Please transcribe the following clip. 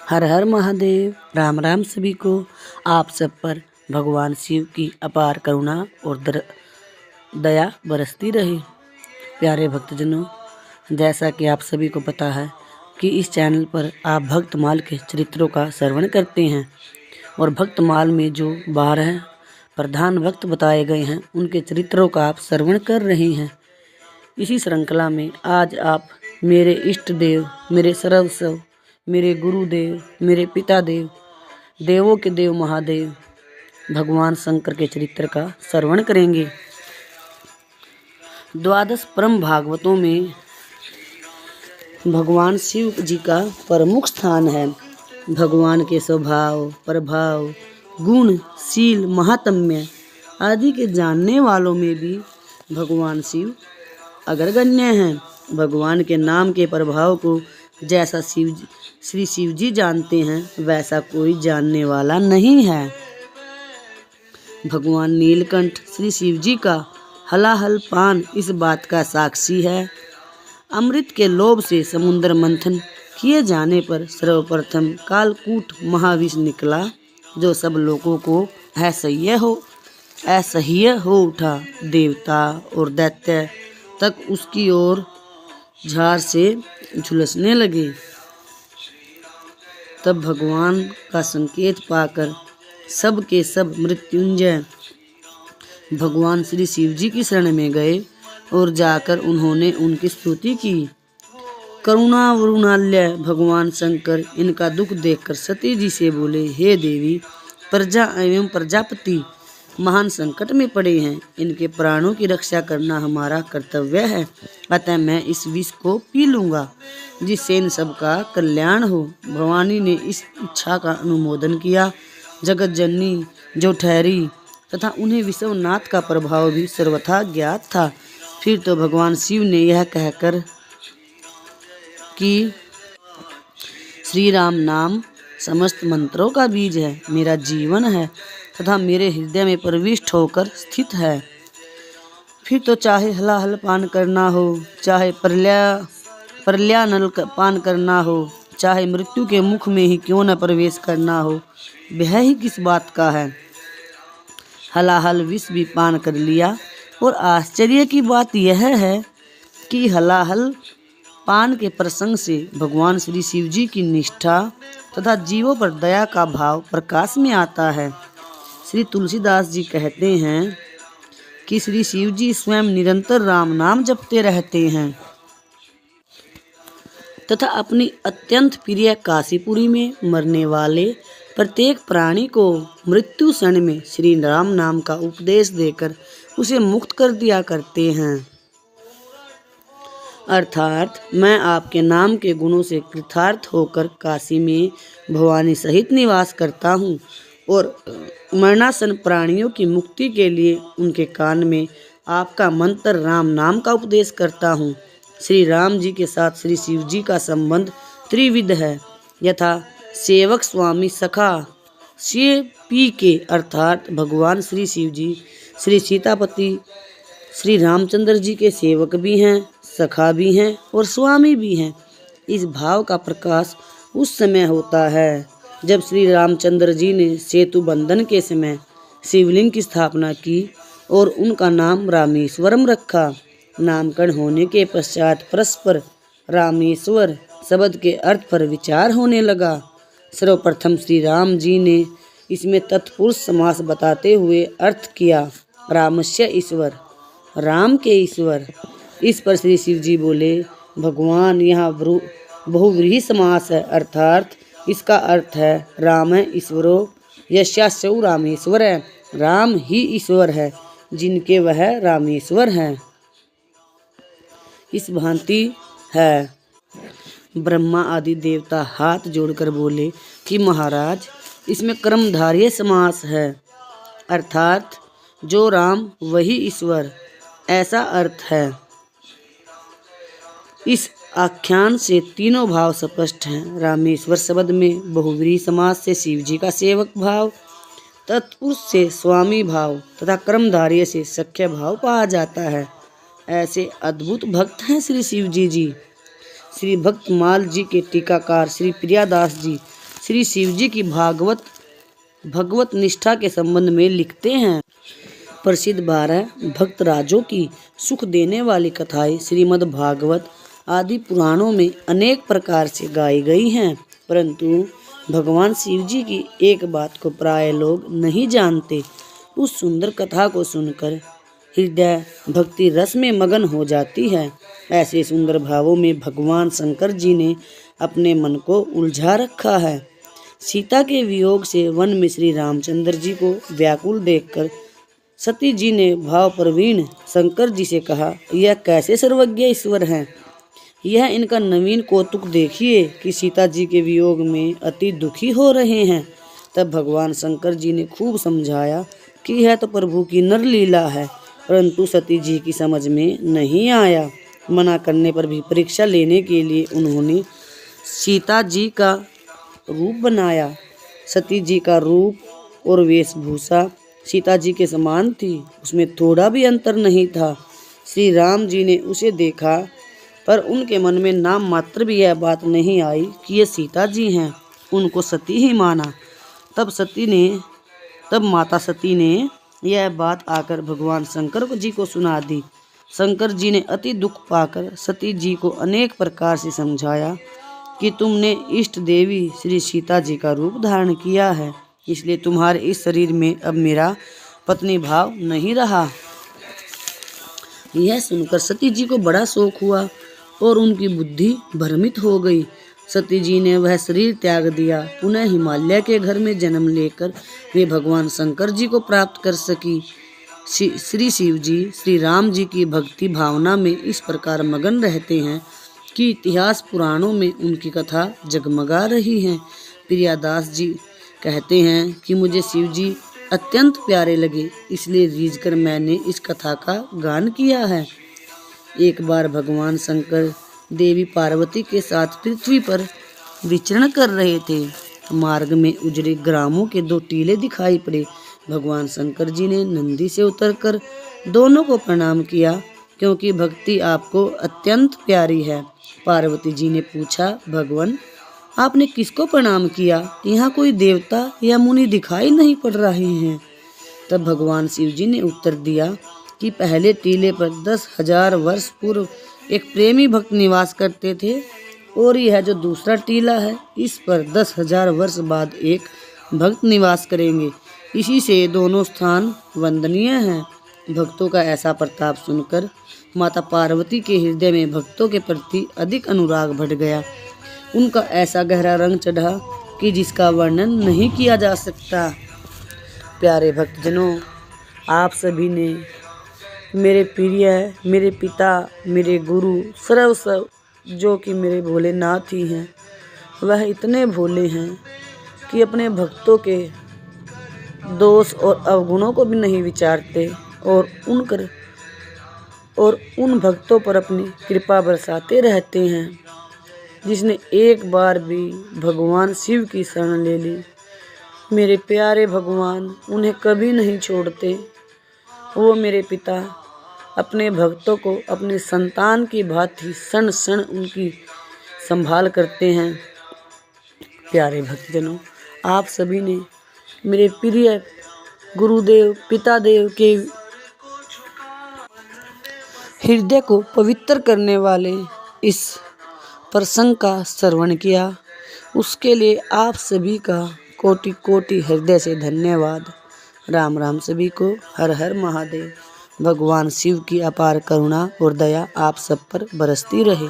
हर हर महादेव। राम राम सभी को। आप सब पर भगवान शिव की अपार करुणा और दया बरसती रहे। प्यारे भक्तजनों, जैसा कि आप सभी को पता है कि इस चैनल पर आप भक्तमाल के चरित्रों का श्रवण करते हैं और भक्तमाल में जो 12 प्रधान भक्त बताए गए हैं उनके चरित्रों का आप श्रवण कर रहे हैं। इसी श्रृंखला में आज आप मेरे इष्ट देव, मेरे सर्वस्व, मेरे गुरुदेव, मेरे पिता देव, देवों के देव महादेव भगवान शंकर के चरित्र का श्रवण करेंगे। 12 परम भागवतों में भगवान शिव जी का प्रमुख स्थान है। भगवान के स्वभाव, प्रभाव, गुण, शील, महात्म्य आदि के जानने वालों में भी भगवान शिव अग्रगण्य हैं। भगवान के नाम के प्रभाव को जैसा श्री शिव जी जानते हैं वैसा कोई जानने वाला नहीं है। भगवान नीलकंठ श्री शिव जी का हलाहल पान इस बात का साक्षी है। अमृत के लोभ से समुद्र मंथन किए जाने पर सर्वप्रथम कालकूट महाविष निकला, जो सब लोगों को असह्य हो उठा। देवता और दैत्य तक उसकी ओर झार से झुलसने लगे। तब भगवान का संकेत पाकर सब के सब मृत्युंजय भगवान श्री शिव जी की शरण में गए और जाकर उन्होंने उनकी स्तुति की। करुणा वरुणालय भगवान शंकर इनका दुख देखकर सती जी से बोले, हे देवी, प्रजा एवं प्रजापति महान संकट में पड़े हैं। इनके प्राणों की रक्षा करना हमारा कर्तव्य है। अतः मैं इस विष को पी लूँगा जिससे इन सब का कल्याण हो। भवानी ने इस इच्छा का अनुमोदन किया। जगत जननी जो ठहरी तथा उन्हें विश्वनाथ का प्रभाव भी सर्वथा ज्ञात था। फिर तो भगवान शिव ने यह कहकर कि श्री राम नाम समस्त मंत्रों का बीज है, मेरा जीवन है तथा मेरे हृदय में प्रविष्ट होकर स्थित है। फिर तो चाहे हलाहल पान करना हो, चाहे प्रलयानल पान करना हो, चाहे मृत्यु के मुख में ही क्यों न प्रवेश करना हो, वह ही किस बात का है। हलाहल विष भी पान कर लिया और आश्चर्य की बात यह है कि हलाहल पान के प्रसंग से भगवान श्री शिव जी की निष्ठा तथा जीवों पर दया का भाव प्रकाश में आता है। श्री तुलसीदास जी कहते हैं कि श्री शिव जी स्वयं निरंतर राम नाम जपते रहते हैं तथा अपनी अत्यंत प्रिय काशीपुरी में मरने वाले प्रत्येक प्राणी को मृत्यु क्षण में श्री राम नाम का उपदेश देकर उसे मुक्त कर दिया करते हैं। अर्थात मैं आपके नाम के गुणों से कृतार्थ होकर काशी में भवानी सहित निवास करता हूँ और मरणासन प्राणियों की मुक्ति के लिए उनके कान में आपका मंत्र राम नाम का उपदेश करता हूँ। श्री राम जी के साथ श्री शिव जी का संबंध त्रिविध है, यथा सेवक स्वामी सखा पी के, अर्थात भगवान श्री शिव जी श्री सीतापति श्री रामचंद्र जी के सेवक भी हैं, सखा भी हैं और स्वामी भी हैं। इस भाव का प्रकाश उस समय होता है जब श्री रामचंद्र जी ने सेतु बंधन के समय शिवलिंग की स्थापना की और उनका नाम रामेश्वरम रखा। नामकरण होने के पश्चात परस्पर रामेश्वर शब्द के अर्थ पर विचार होने लगा। सर्वप्रथम श्री राम जी ने इसमें तत्पुरुष समास बताते हुए अर्थ किया, रामस्य ईश्वर, राम के ईश्वर। इस पर श्री शिव जी बोले, भगवान यहाँ बहुव्रीहि समास है, अर्थात इसका अर्थ है राम है ईश्वरो यस्यास्यौ रामेश्वर है, राम ही ईश्वर है जिनके वह रामेश्वर हैं। इस भांति है। ब्रह्मा आदि देवता हाथ जोड़कर बोले कि महाराज, इसमें कर्मधारय समास है, अर्थात जो राम वही ईश्वर, ऐसा अर्थ है। इस आख्यान से तीनों भाव स्पष्ट हैं। रामेश्वर शब्द में बहुव्रीहि समास से शिव जी का सेवक भाव, तत्पुरुष से स्वामी भाव तथा कर्मधारय से सख्य भाव पाया जाता है। ऐसे अद्भुत भक्त हैं श्री शिव जी। श्री भक्तमाल जी के टीकाकार श्री प्रियादास जी श्री शिवजी की भगवत निष्ठा के संबंध में लिखते हैं। प्रसिद्ध 12 भक्त राजों की सुख देने वाली कथाएं श्रीमद् भागवत आदि पुराणों में अनेक प्रकार से गाई गई हैं, परंतु भगवान शिवजी की एक बात को प्राय लोग नहीं जानते। उस सुंदर कथा को सुनकर हृदय भक्ति रस में मगन हो जाती है। ऐसे सुंदर भावों में भगवान शंकर जी ने अपने मन को उलझा रखा है। सीता के वियोग से वन में श्री रामचंद्र जी को व्याकुल देखकर सती जी ने भावप्रवीण शंकर जी से कहा, यह कैसे सर्वज्ञ ईश्वर हैं? यह इनका नवीन कौतुक देखिए कि सीता जी के वियोग में अति दुखी हो रहे हैं। तब भगवान शंकर जी ने खूब समझाया कि यह तो प्रभु की नरलीला है, परंतु सती जी की समझ में नहीं आया। मना करने पर भी परीक्षा लेने के लिए उन्होंने सीता जी का रूप बनाया। सती जी का रूप और वेशभूषा सीता जी के समान थी, उसमें थोड़ा भी अंतर नहीं था। श्री राम जी ने उसे देखा, पर उनके मन में नाम मात्र भी यह बात नहीं आई कि ये सीता जी हैं, उनको सती ही माना। तब माता सती ने यह बात आकर भगवान शंकर जी को सुना दी। शंकर जी ने अति दुख पाकर सती जी को अनेक प्रकार से समझाया कि तुमने इष्ट देवी श्री सीता जी का रूप धारण किया है, इसलिए तुम्हारे इस शरीर में अब मेरा पत्नी भाव नहीं रहा। यह सुनकर सती जी को बड़ा शोक हुआ और उनकी बुद्धि भ्रमित हो गई। सती जी ने वह शरीर त्याग दिया। पुनः हिमालय के घर में जन्म लेकर वे भगवान शंकर जी को प्राप्त कर सकी। श्री शिव जी श्री राम जी की भक्ति भावना में इस प्रकार मगन रहते हैं कि इतिहास पुराणों में उनकी कथा जगमगा रही है। प्रियादास जी कहते हैं कि मुझे शिव जी अत्यंत प्यारे लगे, इसलिए रीझकर मैंने इस कथा का गान किया है। एक बार भगवान शंकर देवी पार्वती के साथ पृथ्वी पर विचरण कर रहे थे। मार्ग में उजड़े ग्रामों के 2 टीले दिखाई पड़े। भगवान शंकर जी ने नंदी से उतरकर दोनों को प्रणाम किया, क्योंकि भक्ति आपको अत्यंत प्यारी है। पार्वती जी ने पूछा, भगवान आपने किसको प्रणाम किया? यहाँ कोई देवता या मुनि दिखाई नहीं पड़ रहे हैं। तब भगवान शिव जी ने उत्तर दिया कि पहले टीले पर 10,000 वर्ष पूर्व एक प्रेमी भक्त निवास करते थे, और यह जो दूसरा टीला है, इस पर 10,000 वर्ष बाद एक भक्त निवास करेंगे। इसी से दोनों स्थान वंदनीय हैं। भक्तों का ऐसा प्रताप सुनकर माता पार्वती के हृदय में भक्तों के प्रति अधिक अनुराग बढ़ गया। उनका ऐसा गहरा रंग चढ़ा कि जिसका वर्णन नहीं किया जा सकता। प्यारे भक्तजनों, आप सभी ने मेरे प्रिय, मेरे पिता, मेरे गुरु, सर्वस्व जो कि मेरे भोलेनाथ ही हैं, वह इतने भोले हैं कि अपने भक्तों के दोष और अवगुणों को भी नहीं विचारते और उन भक्तों पर अपनी कृपा बरसाते रहते हैं। जिसने एक बार भी भगवान शिव की शरण ले ली, मेरे प्यारे भगवान उन्हें कभी नहीं छोड़ते। वो मेरे पिता अपने भक्तों को अपने संतान की भांति क्षण क्षण उनकी संभाल करते हैं। प्यारे भक्तजनों, आप सभी ने मेरे प्रिय गुरुदेव पितादेव के हृदय को पवित्र करने वाले इस प्रसंग का श्रवण किया, उसके लिए आप सभी का कोटि कोटि हृदय से धन्यवाद। राम राम सभी को। हर हर महादेव। भगवान शिव की अपार करुणा और दया आप सब पर बरसती रहे।